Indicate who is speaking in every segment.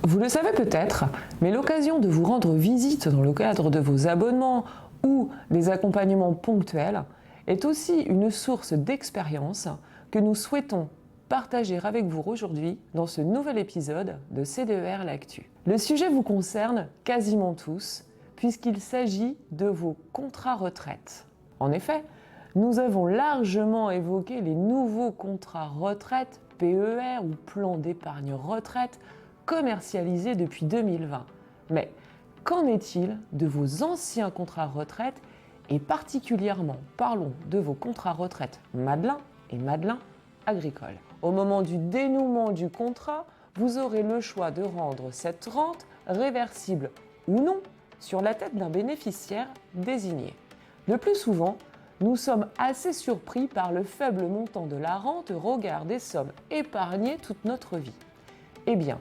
Speaker 1: Vous le savez peut-être, mais l'occasion de vous rendre visite dans le cadre de vos abonnements ou des accompagnements ponctuels est aussi une source d'expérience que nous souhaitons partager avec vous aujourd'hui dans ce nouvel épisode de CDER L'Actu. Le sujet vous concerne quasiment tous, puisqu'il s'agit de vos contrats retraite. En effet, nous avons largement évoqué les nouveaux contrats retraite, PER ou plan d'épargne retraite, commercialisés depuis 2020. Mais qu'en est-il de vos anciens contrats retraite et particulièrement parlons de vos contrats retraite Madelin et Madelin agricole. Au moment du dénouement du contrat, vous aurez le choix de rendre cette rente réversible ou non sur la tête d'un bénéficiaire désigné. Le plus souvent, nous sommes assez surpris par le faible montant de la rente au regard des sommes épargnées toute notre vie. Eh bien,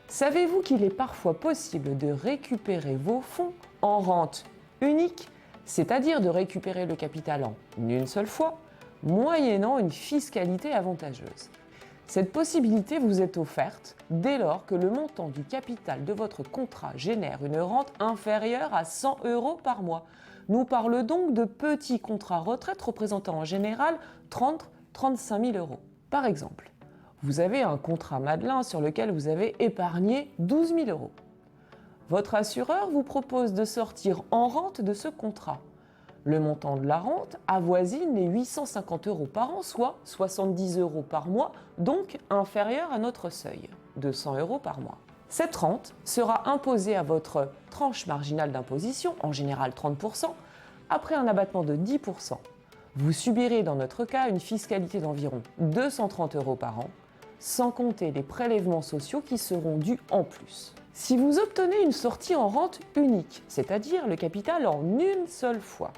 Speaker 1: savez-vous qu'il est parfois possible de récupérer vos fonds en rente unique, c'est-à-dire de récupérer le capital en une seule fois, moyennant une fiscalité avantageuse? Cette possibilité vous est offerte dès lors que le montant du capital de votre contrat génère une rente inférieure à 100 € par mois. Nous parlons donc de petits contrats retraite représentant en général 30-35 000 €. Par exemple, vous avez un contrat Madelin sur lequel vous avez épargné 12 000 €. Votre assureur vous propose de sortir en rente de ce contrat. Le montant de la rente avoisine les 850 € par an, soit 70 € par mois, donc inférieur à notre seuil de 100 € par mois. Cette rente sera imposée à votre tranche marginale d'imposition, en général 30%, après un abattement de 10%. Vous subirez dans notre cas une fiscalité d'environ 230 € par an, sans compter les prélèvements sociaux qui seront dus en plus. Si vous obtenez une sortie en rente unique, c'est-à-dire le capital en une seule fois,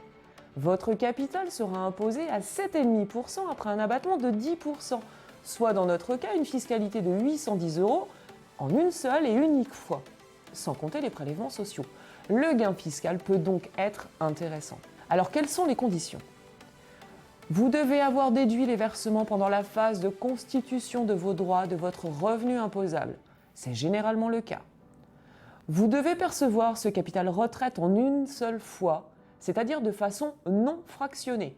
Speaker 1: votre capital sera imposé à 7,5% après un abattement de 10%, soit dans notre cas une fiscalité de 810 € en une seule et unique fois, sans compter les prélèvements sociaux. Le gain fiscal peut donc être intéressant. Alors quelles sont les conditions ? Vous devez avoir déduit les versements pendant la phase de constitution de vos droits de votre revenu imposable. C'est généralement le cas. Vous devez percevoir ce capital retraite en une seule fois, c'est-à-dire de façon non fractionnée,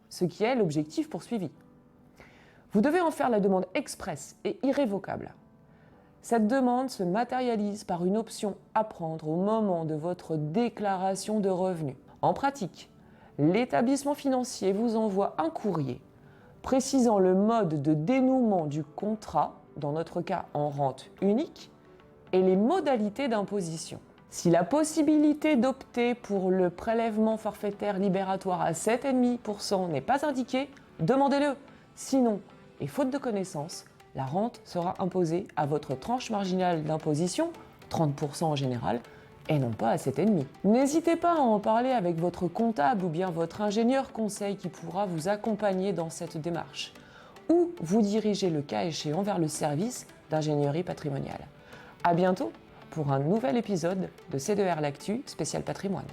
Speaker 1: ce qui est l'objectif poursuivi. Vous devez en faire la demande expresse et irrévocable. Cette demande se matérialise par une option à prendre au moment de votre déclaration de revenus. En pratique, l'établissement financier vous envoie un courrier précisant le mode de dénouement du contrat, dans notre cas en rente unique, et les modalités d'imposition. Si la possibilité d'opter pour le prélèvement forfaitaire libératoire à 7,5% n'est pas indiquée, demandez-le. Sinon, et faute de connaissance, la rente sera imposée à votre tranche marginale d'imposition, 30% en général, et non pas à 7,5%. N'hésitez pas à en parler avec votre comptable ou bien votre ingénieur conseil qui pourra vous accompagner dans cette démarche, ou vous diriger le cas échéant vers le service d'ingénierie patrimoniale. À bientôt pour un nouvel épisode de CDER L'Actu spécial patrimoine.